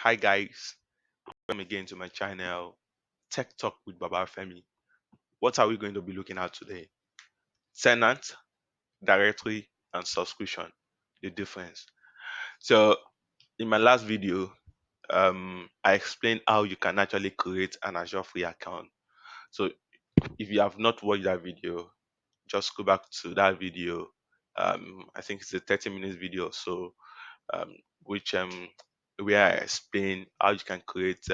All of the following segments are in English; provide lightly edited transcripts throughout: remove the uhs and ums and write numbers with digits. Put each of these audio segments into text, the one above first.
Hi guys, welcome again to my channel Tech Talk with Baba Femi. What are we going to be looking at today? Tenant, directory, and subscription. The difference. So in my last video, I explained how you can actually create an Azure free account. So if you have not watched that video, just go back to that video. I think it's a 30 minutes video. So um, which where I explain how you can create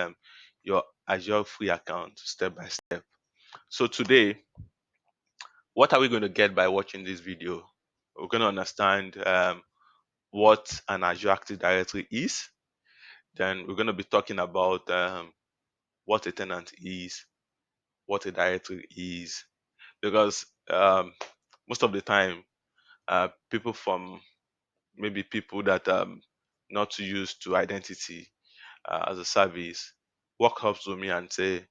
your Azure free account step by step. So today, what are we going to get by watching this video? We're going to understand what an Azure Active Directory is. Then we're going to be talking about what a tenant is, what a directory is, because most of the time, people from maybe people that not used to identity as a service walk up to me and say,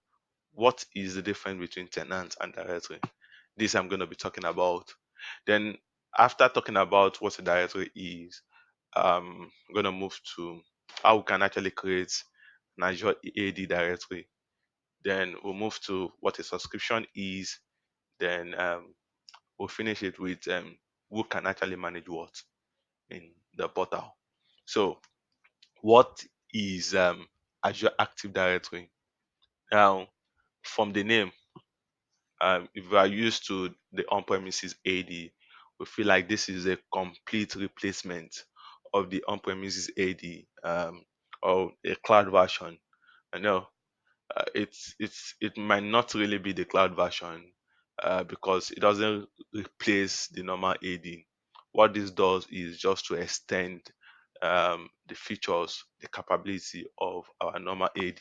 what is the difference between tenant and directory? This I'm going to be talking about. Then, after talking about what a directory is, I'm going to move to how we can actually create an Azure AD directory. Then we'll move to what a subscription is. Then we'll finish it with who can actually manage what in the portal. So, what is Azure Active Directory? Now, from the name, if we are used to the on-premises AD, we feel like this is a complete replacement of the on-premises AD or a cloud version. I know it might not really be the cloud version because it doesn't replace the normal AD. What this does is just to extend the features, the capability of our normal AD.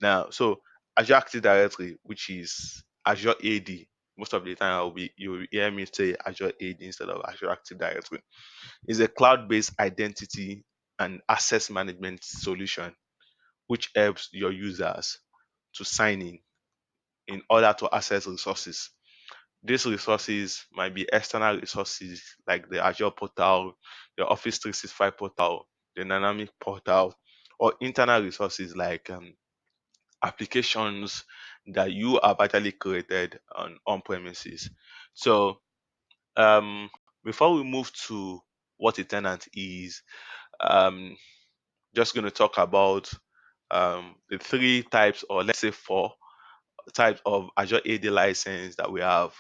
Now, so Azure Active Directory, which is Azure AD, most of the time you will hear me say Azure AD instead of Azure Active Directory, is a cloud-based identity and access management solution which helps your users to sign in order to access resources. These resources might be external resources like the Azure portal, the Office 365 portal, the Dynamic portal, or internal resources like applications that you have actually created on premises. So, um, before we move to what a tenant is, um, just going to talk about the three types, or let's say four types of Azure AD license that we have.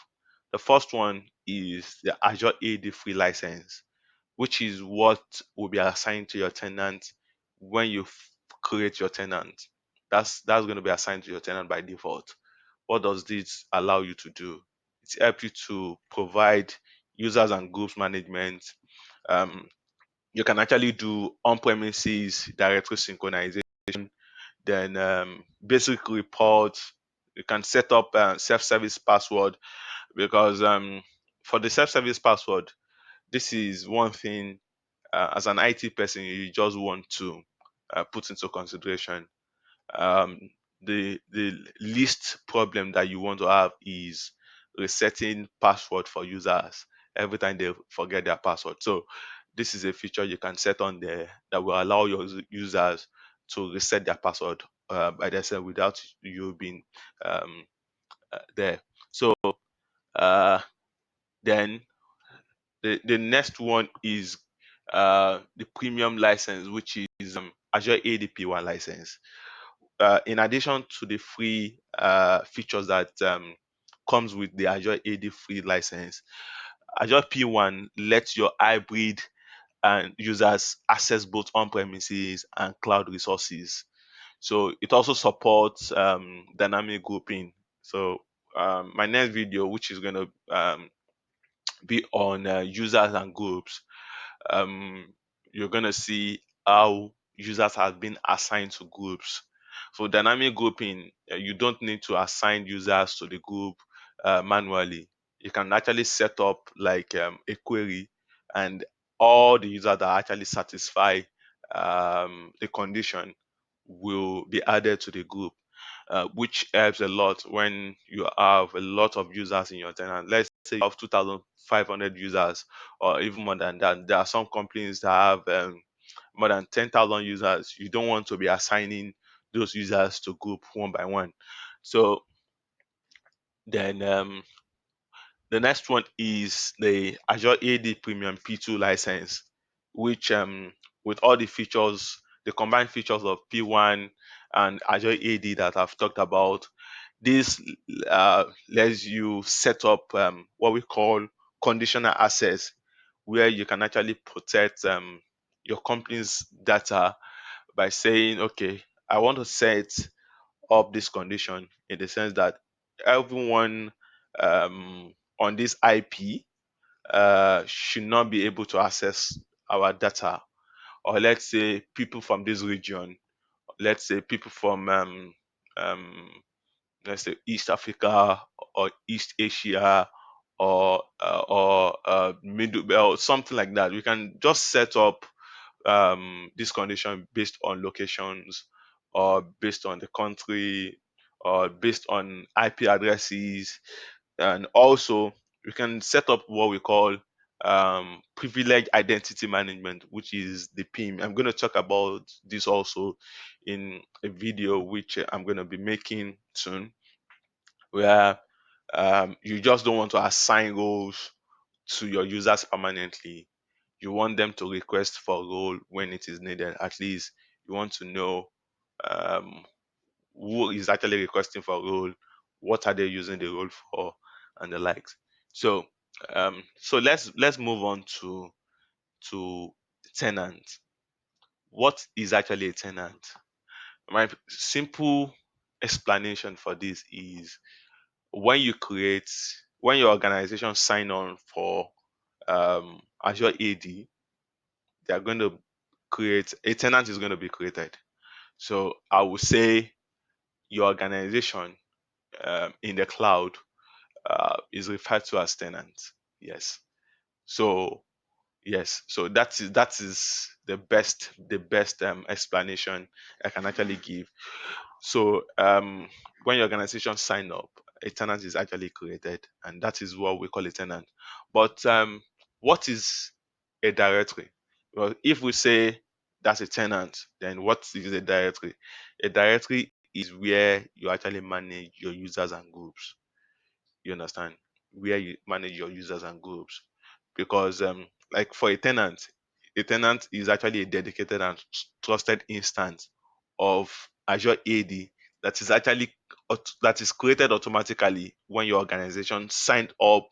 The first one is the Azure AD free license, which is what will be assigned to your tenant when you create your tenant. That's going to be assigned to your tenant by default. What does this allow you to do? It helps you to provide users and groups management. Um, you can actually do on-premises directory synchronization, then basic reports. You can set up self-service password because for the self-service password, this is one thing as an IT person you just want to put into consideration. Um, the least problem that you want to have is resetting password for users every time they forget their password. So this is a feature you can set on there that will allow your users to reset their password by themselves without you being there. So uh, then the next one is the premium license, which is Azure ADP1 license. In addition to the free features that comes with the Azure AD free license, Azure P1 lets your hybrid and users access both on-premises and cloud resources. So it also supports dynamic grouping. So my next video, which is going to be on users and groups, um, you're going to see how users have been assigned to groups. For dynamic grouping, you don't need to assign users to the group manually. You can actually set up like a query, and all the users that actually satisfy the condition will be added to the group, which helps a lot when you have a lot of users in your tenant. Let's say you have 2,500 users or even more than that. There are some companies that have more than 10,000 users, you don't want to be assigning those users to group one by one. So then the next one is the Azure AD Premium P2 license, which with all the features, the combined features of P1 and Azure AD that I've talked about, this lets you set up what we call conditional access, where you can actually protect your company's data by saying, okay, I want to set up this condition in the sense that everyone on this IP should not be able to access our data. Or let's say people from this region, let's say people from um, let's say East Africa or East Asia or Middle or something like that. We can just set up this condition based on locations or based on the country or based on IP addresses. And also we can set up what we call privileged identity management, which is the PIM. I'm going to talk about this also in a video which I'm going to be making soon, where you just don't want to assign roles to your users permanently. You want them to request for a role when it is needed. At least you want to know um, who is actually requesting for a role, what are they using the role for, and the likes. So let's move on to tenant. What is actually a tenant? My simple explanation for this is when you create when your organization sign on for Azure AD, they are going to create a tenant is going to be created. So I would say your organization in the cloud is referred to as tenant. Yes. So yes. So that is the best explanation I can actually give. So when your organization sign up, a tenant is actually created, and that is what we call a tenant. But what is a directory? Well, if we say that's a tenant, then what is a directory? A directory is where you actually manage your users and groups. You understand? Where you manage your users and groups. Because like for a tenant is actually a dedicated and trusted instance of Azure AD that is actually that is created automatically when your organization signed up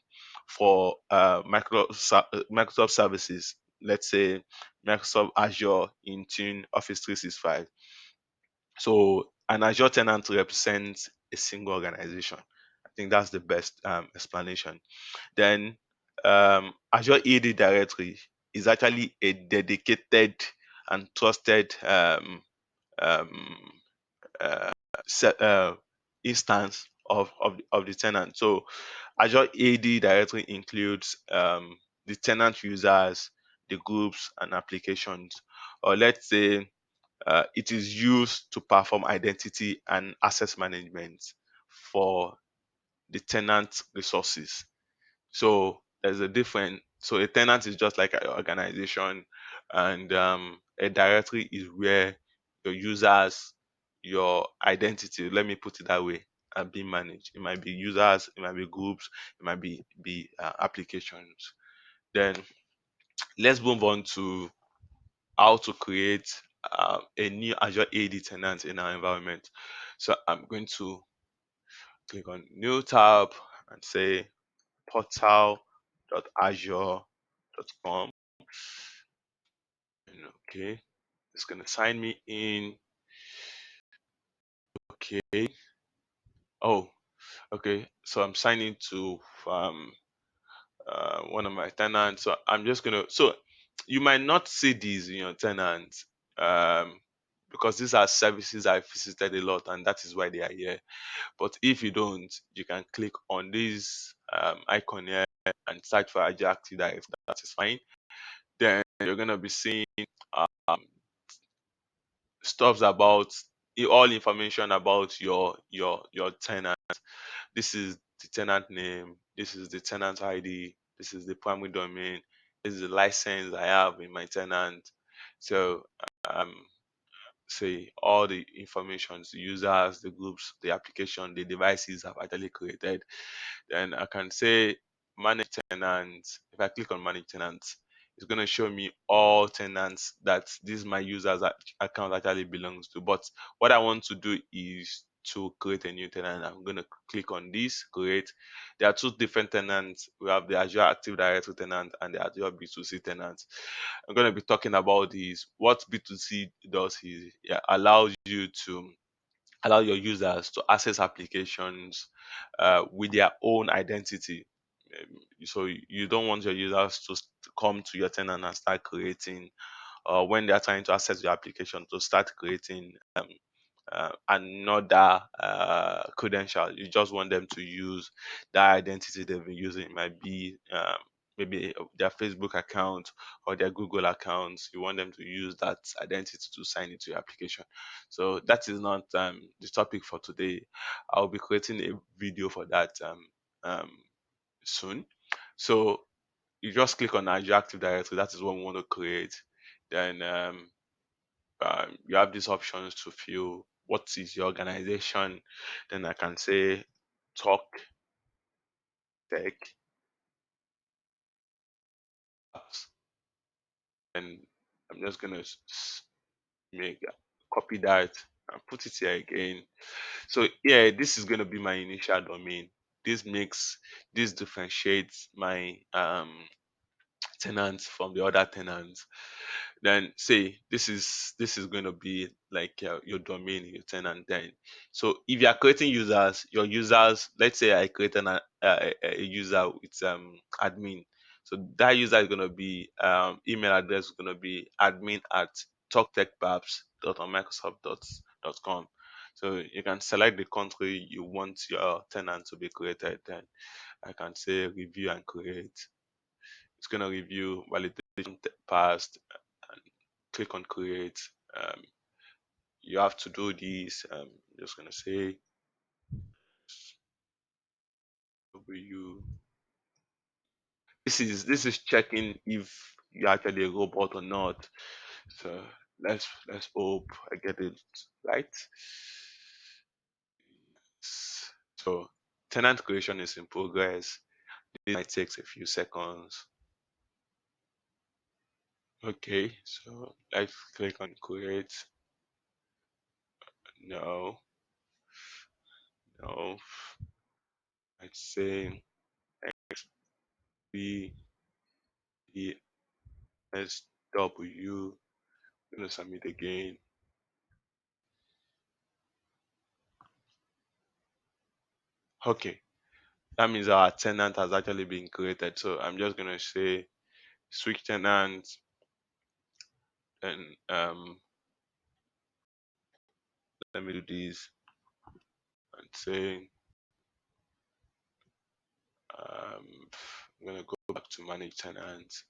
for Microsoft services. Let's say Microsoft Azure, Intune, Office 365. So an Azure tenant represents a single organization. I think that's the best explanation. Then Azure AD Directory is actually a dedicated and trusted um, uh, instance of the tenant. So Azure AD Directory includes the tenant users, the groups, and applications. Or let's say it is used to perform identity and access management for the tenant resources. So there's a different. So a tenant is just like an organization, and a directory is where your users, your identity, let me put it that way, are being managed. It might be users, it might be groups, it might be applications. Then let's move on to how to create a new Azure AD tenant in our environment. So I'm going to click on New tab and say portal.azure.com. And okay, it's gonna sign me in. Okay. Oh, okay. So I'm signing to um one of my tenants. So I'm just gonna. So you might not see these in your tenants um because these are services I've visited a lot, and that is why they are here. But if you don't, you can click on this icon here and search for Azure Active Directory. That is fine. Then you're gonna be seeing um stuffs about all information about your tenant. This is the tenant name, this is the tenant ID, this is the primary domain, this is the license I have in my tenant, So um, say all the informations, the users, the groups, the application, the devices have actually created. Then I can say manage tenants. If I click on manage tenants, it's going to show me all tenants that this my users account actually belongs to. But what I want to do is to create a new tenant. I'm going to click on this, create. There are two different tenants. We have the Azure Active Directory tenant and the Azure B2C tenant. I'm going to be talking about this. What B2C does is, yeah, allows you to allow your users to access applications with their own identity. So you don't want your users to come to your tenant and start creating, or when they are trying to access your application, to start creating another credential. You just want them to use that identity they've been using. It might be maybe their Facebook account or their Google accounts. You want them to use that identity to sign into your application. So that is not the topic for today. I'll be creating a video for that um, soon. So you just click on Azure Active Directory. That is what we want to create. Then you have these options to fill what is your organization. Then I can say talk tech apps, and I'm just gonna make copy that and put it here again. So yeah, this is gonna be my initial domain. This makes this differentiates my tenants from the other tenants. Then say this is going to be like your domain, your tenant. Then so if you are creating users, your users, let's say I created a user with admin. So that user is going to be email address is going to be admin at talktechpaps.onmicrosoft.com. So you can select the country you want your tenant to be created. Then I can say review and create. It's going to review validation passed and click on create. Um, you have to do this. I'm just going to say W. This is checking if you're actually a robot or not. So let's hope I get it right. So tenant creation is in progress. It might take a few seconds. Okay, so let's click on create. No, no. I'd say B E S W. Gonna submit again. Okay, that means our tenant has actually been created. So I'm just gonna say switch tenant, and let me do this and say um, I'm gonna go back to manage tenant.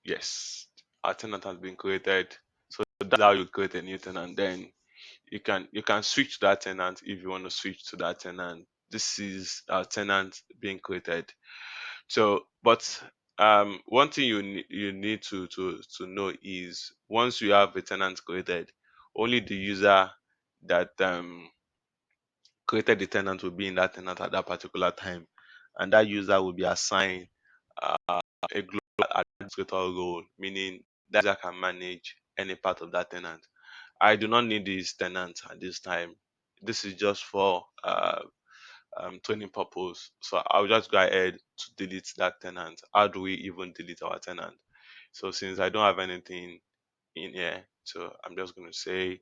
Yes, our tenant has been created. So that's how you create a new tenant. Then you can switch to that tenant if you want to switch to that tenant. This is our tenant being created. So, but one thing you need to know is once you have a tenant created, only the user that created the tenant will be in that tenant at that particular time, and that user will be assigned a global administrator role, meaning that user can manage any part of that tenant. I do not need this tenant at this time. This is just for training purpose. So I'll just go ahead to delete that tenant. How do we even delete our tenant? So since I don't have anything in here, so I'm just going to say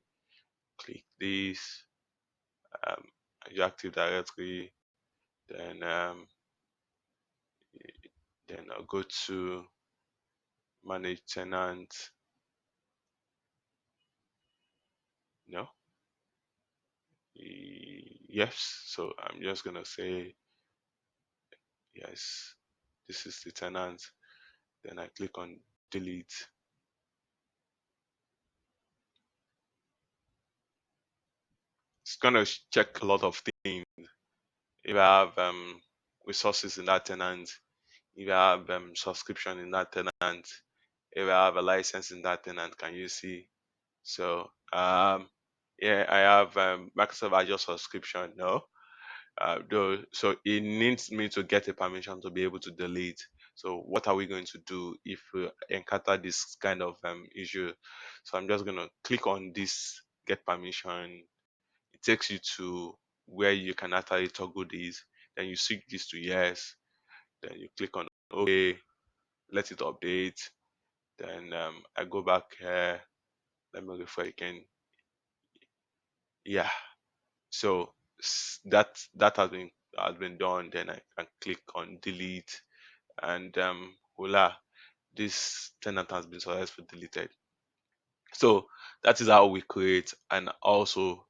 click this, um, your Active Directory, then then I'll go to manage tenant. No, yes. So I'm just gonna say yes. This is the tenant. Then I click on delete. It's gonna check a lot of things. If I have resources in that tenant, if I have subscription in that tenant, if I have a license in that tenant, can you see? So yeah, I have Microsoft Azure subscription. No, though, so it needs me to get a permission to be able to delete. So what are we going to do if we encounter this kind of issue? So I'm just gonna click on this get permission. It takes you to where you can actually toggle this. Then you switch this to yes. Then you click on OK, let it update. Then I go back here. Let me refresh again. Yeah. So that has been done. Then I can click on delete, and voila, this tenant has been successfully deleted. So that is how we create and also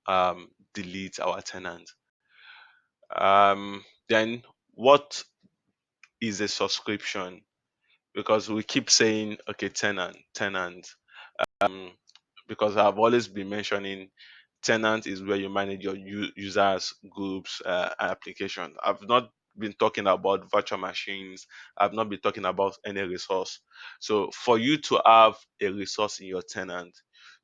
delete our tenant. Then what is a subscription? Because we keep saying okay, tenant. Um, because I've always been mentioning tenant is where you manage your users, groups, and application. I've not been talking about virtual machines. I've not been talking about any resource. So for you to have a resource in your tenant,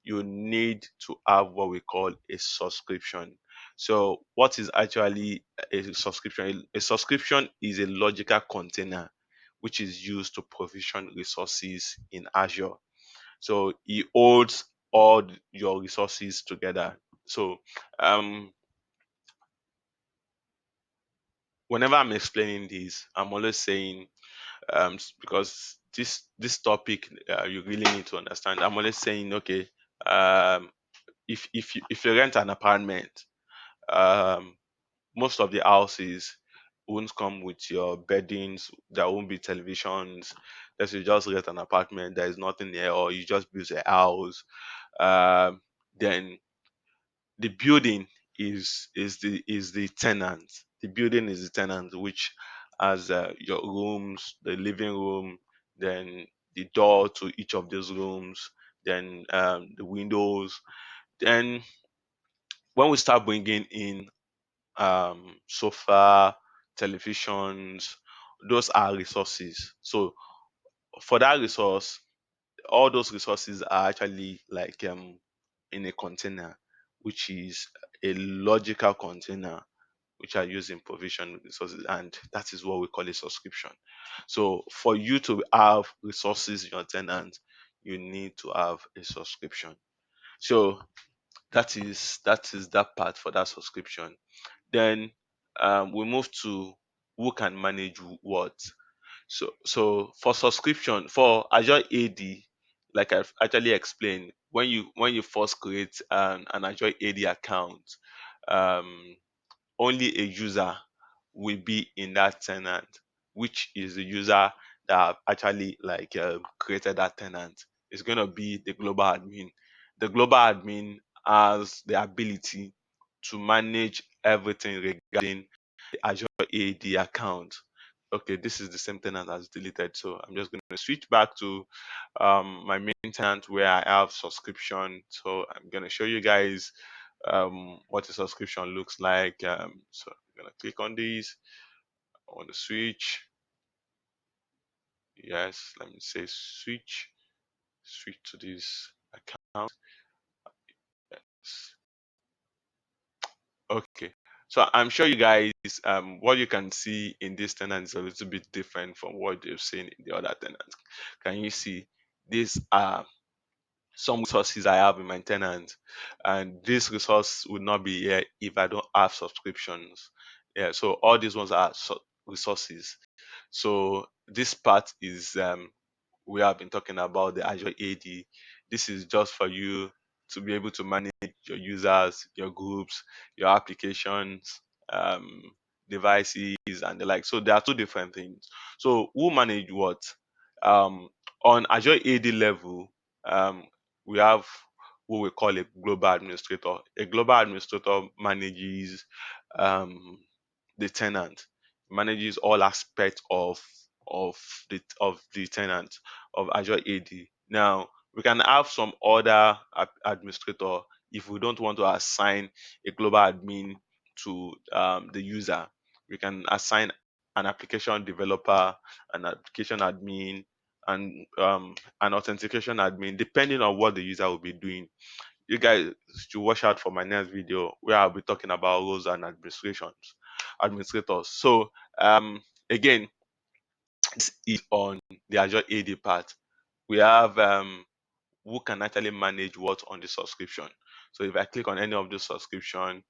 you need to have what we call a subscription. So what is actually a subscription? A subscription is a logical container which is used to provision resources in Azure. So it holds all your resources together. So um, whenever I'm explaining this, I'm always saying because this topic you really need to understand. I'm always saying okay, um, if you rent an apartment, um, most of the houses won't come with your beddings. There won't be televisions. Unless you just rent an apartment, there is nothing there, or you just build a house. Um, then the building is the tenant. The building is the tenant, which has your rooms, the living room, then the door to each of those rooms, then the windows. Then when we start bringing in sofa, televisions, those are resources. So for that resource, all those resources are actually like in a container, which is a logical container which are used in provision resources, and that is what we call a subscription. So for you to have resources in your tenant, you need to have a subscription. So that is that part for that subscription. Then we move to who can manage what. So for subscription for Azure AD, like I've actually explained, when you first create an Azure AD account, um, only a user will be in that tenant, which is the user that have actually like created that tenant. It's gonna be the global admin. The global admin has the ability to manage everything regarding the Azure AD account. Okay, this is the same tenant that's deleted. So I'm just going to switch back to my main tenant where I have subscription. So I'm going to show you guys what a subscription looks like. So I'm going to click on these. I want to switch. Yes, let me say switch to this account. Yes. Okay. So I'm sure you guys, what you can see in this tenant is a little bit different from what you've seen in the other tenants. Can you see these are some resources I have in my tenant, and this resource would not be here if I don't have subscriptions. Yeah, so all these ones are resources. So this part is we have been talking about the Azure AD. This is just for you to be able to manage your users, your groups, your applications, um, devices, and the like. So there are two different things. So who manage what? Um, on Azure AD level, um, we have what we call a global administrator. A global administrator manages um, the tenant, manages all aspects of the tenant of Azure AD. Now we can have some other administrator if we don't want to assign a global admin to the user. We can assign an application developer, an application admin, and an authentication admin, depending on what the user will be doing. You guys should watch out for my next video where I'll be talking about roles and administrators. So again, this is on the Azure AD part. We have who can actually manage what on the subscription. So if I click on any of the subscription,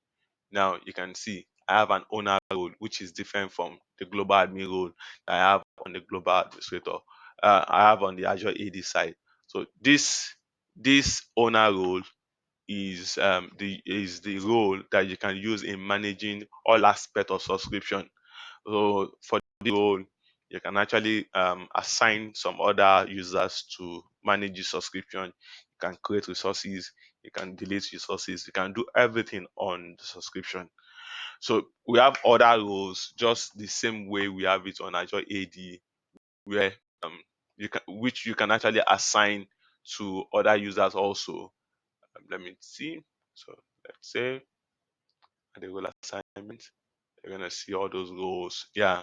now you can see I have an owner role, which is different from the global admin role that I have on the global administrator. I have on the Azure AD side. So this owner role is the role that you can use in managing all aspects of subscription. So for the role, you can actually assign some other users to manage the subscription. You can create resources, you can delete resources, you can do everything on the subscription. So we have other roles just the same way we have it on Azure AD, where um, which you can actually assign to other users also. Let me see. So let's say at the role assignment, you're gonna see all those roles. Yeah.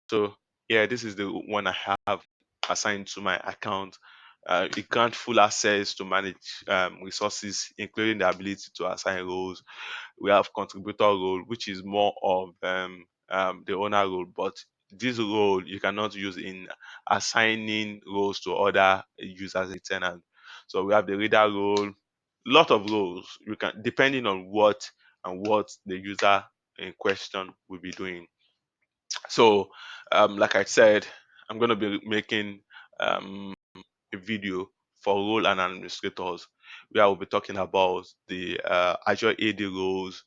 So yeah, this is the one I have assigned to my account. It grants full access to manage resources, including the ability to assign roles. We have contributor role, which is more of the owner role, but this role you cannot use in assigning roles to other users in tenant. So we have the reader role, lot of roles you can, depending on what the user in question will be doing. So like I said, I'm going to be making um, a video for role and administrators where I will be talking about the Azure AD roles,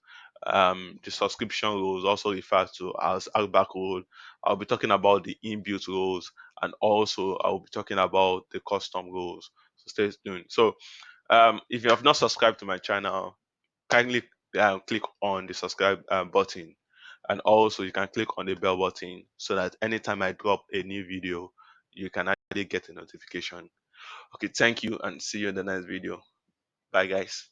the subscription roles, also referred to as outback role. I'll be talking about the inbuilt roles, and also I will be talking about the custom roles. So stay tuned. So if you have not subscribed to my channel, kindly click on the subscribe button, and also you can click on the bell button so that anytime I drop a new video, you can actually get a notification. Okay, thank you and see you in the next video. Bye, guys.